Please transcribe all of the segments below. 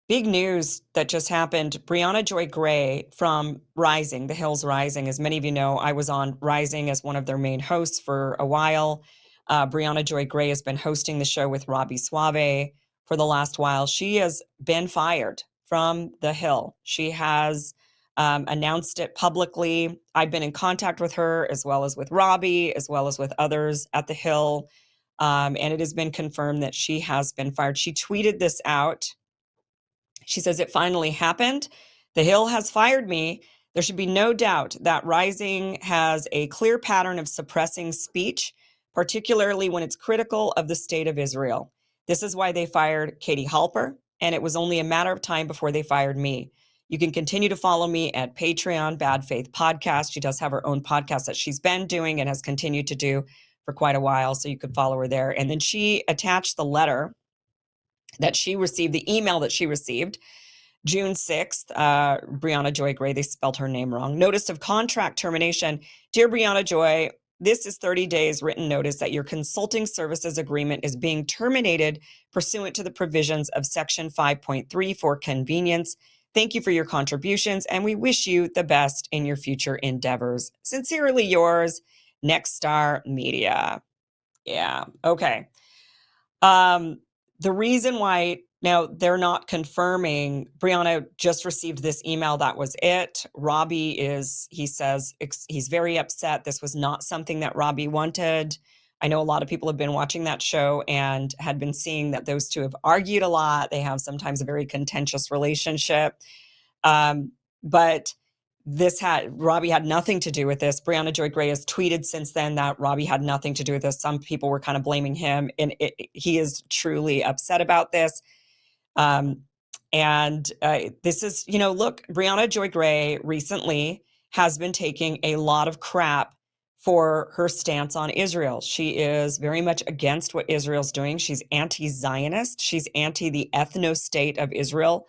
Big news that just happened. Brianna Joy Gray from Rising, The Hills Rising. As many of you know, I was on Rising as one of their main hosts for a while. Brianna Joy Gray has been hosting the show with Robbie Suave for the last while. She has been fired from The Hill. She has announced it publicly. I've been in contact with her as well as with Robbie, as well as with others at The Hill. And it has been confirmed that she has been fired. She tweeted this out. She says, "It finally happened. The Hill has fired me. There should be no doubt that Rising has a clear pattern of suppressing speech, particularly when it's critical of the state of Israel. This is why they fired Katie Halper, and it was only a matter of time before they fired me. You can continue to follow me at Patreon, Bad Faith Podcast. She does have her own podcast that she's been doing and has continued to do for quite a while, so you could follow her there." And then she attached the letter that she received, the email that she received, June 6th, Brianna Joy Gray, they spelled her name wrong. Notice of contract termination. Dear Brianna Joy, this is 30 days written notice that your consulting services agreement is being terminated pursuant to the provisions of Section 5.3 for convenience. Thank you for your contributions, and we wish you the best in your future endeavors. Sincerely yours, Next Star Media. Yeah, okay. The reason why now they're not confirming, Brianna just received this email. That was it. Robbie he says he's very upset. This was not something that Robbie wanted. I know a lot of people have been watching that show and had been seeing that those two have argued a lot. They have sometimes a very contentious relationship. But Robbie had nothing to do with this. Brianna Joy Gray has tweeted since then that Robbie had nothing to do with this. Some people were kind of blaming him, and he is truly upset about this. This is, look, Brianna Joy Gray recently has been taking a lot of crap for her stance on Israel. She is very much against what Israel's doing. She's anti-Zionist. She's anti the ethno-state of Israel.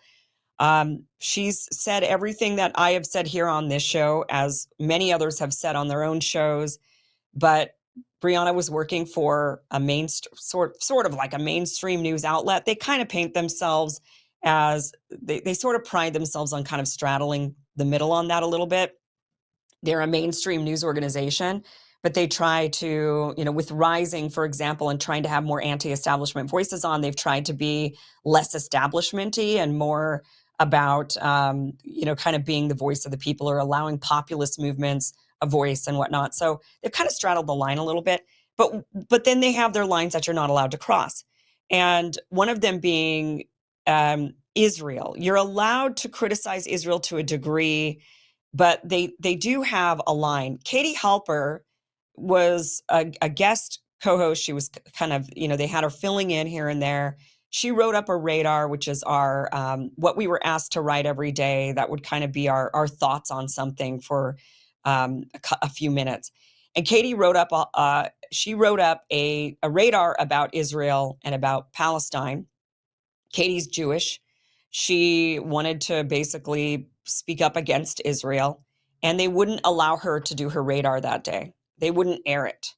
She's said everything that I have said here on this show, as many others have said on their own shows. But Brianna was working for a sort of like a mainstream news outlet. They kind of paint themselves as they sort of pride themselves on kind of straddling the middle on that a little bit. They're a mainstream news organization, but they try to, with Rising, for example, and trying to have more anti-establishment voices on, they've tried to be less establishmenty and more about, kind of being the voice of the people or allowing populist movements a voice and whatnot. So they've kind of straddled the line a little bit, but then they have their lines that you're not allowed to cross. And one of them being Israel. You're allowed to criticize Israel to a degree, but they do have a line. Katie Halper was a guest co-host. She was kind of, they had her filling in here and there. She wrote up a radar, which is our what we were asked to write every day. That would kind of be our thoughts on something for a few minutes. And Katie wrote up a radar about Israel and about Palestine. Katie's Jewish. She wanted to basically speak up against Israel, and they wouldn't allow her to do her radar that day. They wouldn't air it.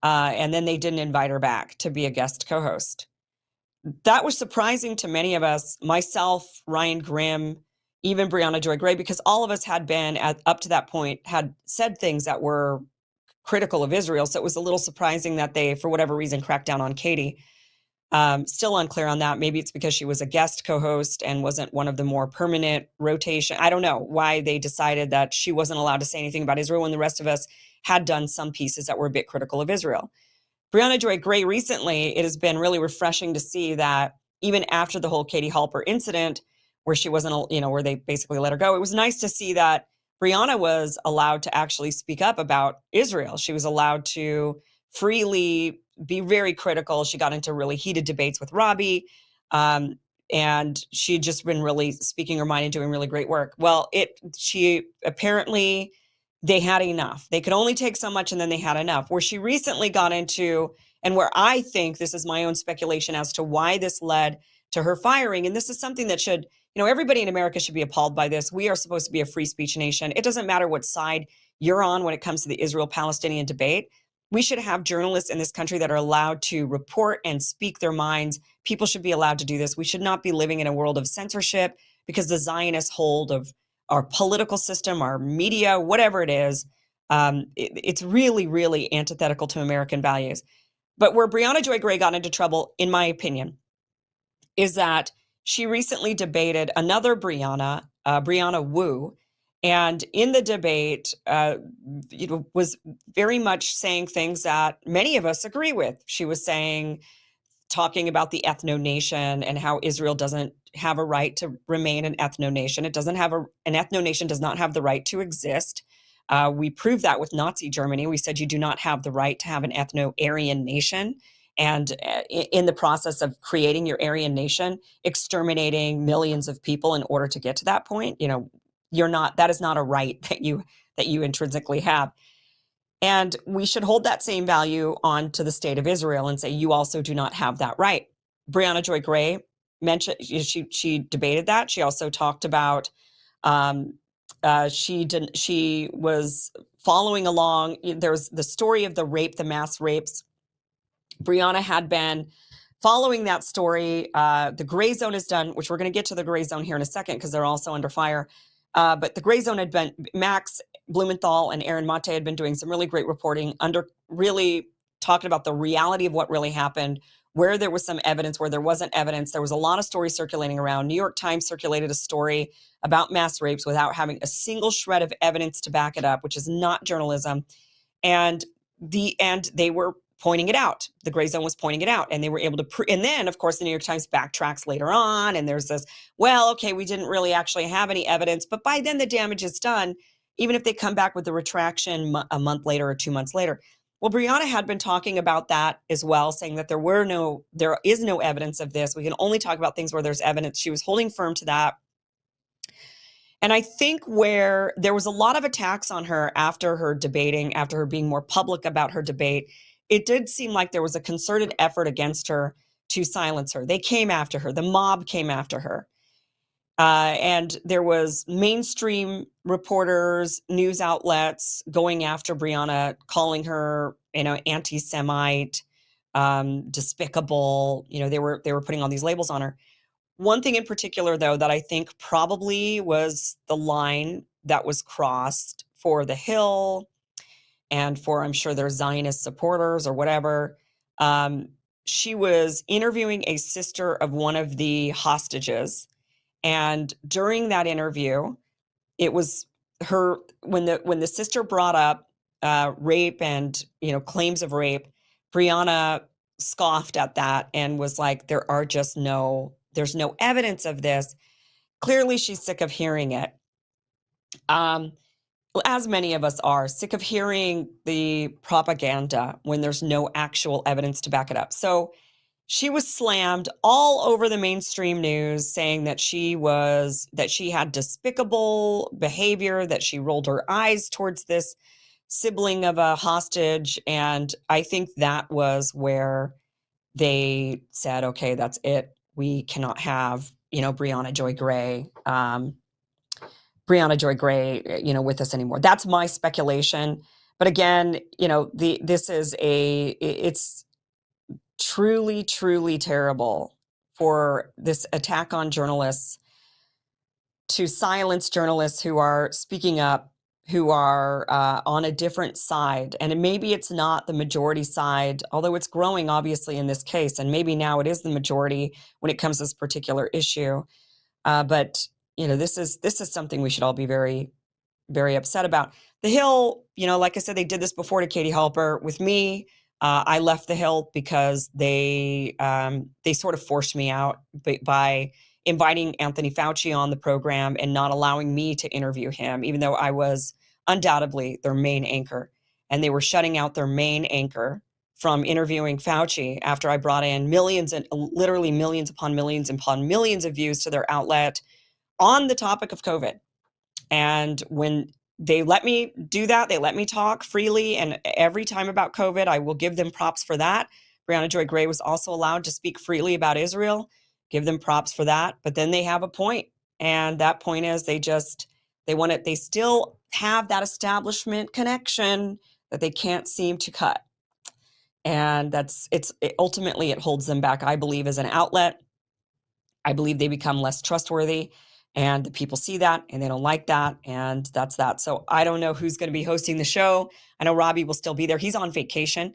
And then they didn't invite her back to be a guest co-host. That was surprising to many of us, myself, Ryan Grimm, even Brianna Joy Gray, because all of us had been, up to that point, had said things that were critical of Israel. So it was a little surprising that they, for whatever reason, cracked down on Katie. Still unclear on that. Maybe it's because she was a guest co-host and wasn't one of the more permanent rotation. I don't know why they decided that she wasn't allowed to say anything about Israel when the rest of us had done some pieces that were a bit critical of Israel. Brianna Joy Gray recently, it has been really refreshing to see that even after the whole Katie Halper incident, where she wasn't, where they basically let her go, it was nice to see that Brianna was allowed to actually speak up about Israel. She was allowed to freely be very critical. She got into really heated debates with Robbie, and she had just been really speaking her mind and doing really great work. Well, she apparently, they had enough. They could only take so much, and then they had enough. Where she recently got into, and where I think this is my own speculation as to why this led to her firing, and this is something that should, everybody in America should be appalled by this. We are supposed to be a free speech nation. It doesn't matter what side you're on when it comes to the Israel-Palestinian debate. we should have journalists in this country that are allowed to report and speak their minds. People should be allowed to do this. We should not be living in a world of censorship because the Zionist hold of our political system, our media, whatever it is, it's really, really antithetical to American values. But where Brianna Joy Gray got into trouble, in my opinion, is that she recently debated another Brianna, Brianna Wu, and in the debate, was very much saying things that many of us agree with. She was talking about the ethno nation and how Israel doesn't have a right to remain an ethno nation. It doesn't have an ethno nation does not have the right to exist. We proved that with Nazi Germany. We said you do not have the right to have an ethno-Aryan nation. And in the process of creating your Aryan nation, exterminating millions of people in order to get to that point, that is not a right that you intrinsically have. And we should hold that same value on to the state of Israel and say, you also do not have that right. Brianna Joy Gray mentioned, she debated that. She also talked about, she was following along. There's the story of the mass rapes. Brianna had been following that story. The gray zone is done, which we're going to get to the gray zone here in a second because they're also under fire. But the gray zone had been, Max Blumenthal and Aaron Mate had been doing some really great reporting really talking about the reality of what really happened, where there was some evidence, where there wasn't evidence. There was a lot of stories circulating around. New York Times circulated a story about mass rapes without having a single shred of evidence to back it up, which is not journalism. And they were pointing it out. The gray zone was pointing it out, and they were able to and then, of course, the New York Times backtracks later on, and there's this, well, okay, we didn't really actually have any evidence, but by then the damage is done, even if they come back with the retraction a month later or 2 months later. Well, Brianna had been talking about that as well, saying that there is no evidence of this. We can only talk about things where there's evidence. She was holding firm to that. And I think where there was a lot of attacks on her after her debating, after her being more public about her debate, it did seem like there was a concerted effort against her to silence her. They came after her. The mob came after her. And there was mainstream reporters, news outlets going after Brianna, calling her, anti-Semite, despicable. They were putting all these labels on her. One thing in particular, though, that I think probably was the line that was crossed for the Hill and for, I'm sure, their Zionist supporters or whatever. She was interviewing a sister of one of the hostages. And during that interview, it was her, when the sister brought up rape and, claims of rape, Brianna scoffed at that and was like, there's no evidence of this. Clearly, she's sick of hearing it. As many of us are sick of hearing the propaganda when there's no actual evidence to back it up. So she was slammed all over the mainstream news, saying that she had despicable behavior, that she rolled her eyes towards this sibling of a hostage. And I think that was where they said, okay, that's it. We cannot have, Brianna Joy Gray, with us anymore. That's my speculation. But again, it's truly, truly terrible for this attack on journalists, to silence journalists who are speaking up, who are on a different side. And maybe it's not the majority side, although it's growing, obviously, in this case. And maybe now it is the majority when it comes to this particular issue. But this is something we should all be very, very upset about. The Hill, like I said, they did this before to Katie Halper. With me, I left the Hill because they sort of forced me out by inviting Anthony Fauci on the program and not allowing me to interview him, even though I was undoubtedly their main anchor. And they were shutting out their main anchor from interviewing Fauci after I brought in millions and literally millions upon millions of views to their outlet on the topic of COVID. And when they let me do that, they let me talk freely, and every time about COVID, I will give them props for that. Brianna Joy Gray was also allowed to speak freely about Israel. Give them props for that. But then they have a point, and that point is they still have that establishment connection that they can't seem to cut. and ultimately it holds them back, I believe, as an outlet. I believe they become less trustworthy, and the people see that and they don't like that, and that's that. So I don't know who's going to be hosting the show. I know Robbie will still be there. He's on vacation.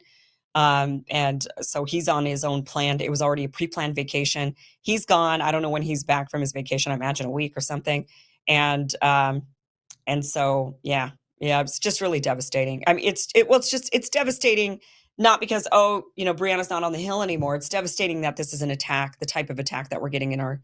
And so he's on his own planned. It was already a pre-planned vacation. He's gone. I don't know when he's back from his vacation. I imagine a week or something. And so, yeah, it's just really devastating. I mean, it's devastating, not because, oh, Brianna's not on the Hill anymore. It's devastating that this is an attack, the type of attack that we're getting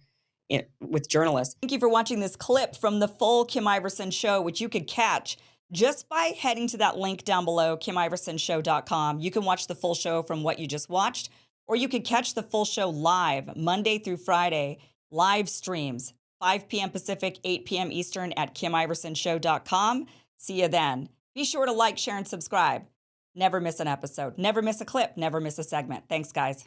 with journalists. Thank you for watching this clip from the full Kim Iversen show, which you could catch just by heading to that link down below, KimIversonShow.com. You can watch the full show from what you just watched, or you could catch the full show live Monday through Friday, live streams, 5 p.m. Pacific, 8 p.m. Eastern at KimIversonShow.com. See you then. Be sure to like, share, and subscribe. Never miss an episode. Never miss a clip. Never miss a segment. Thanks, guys.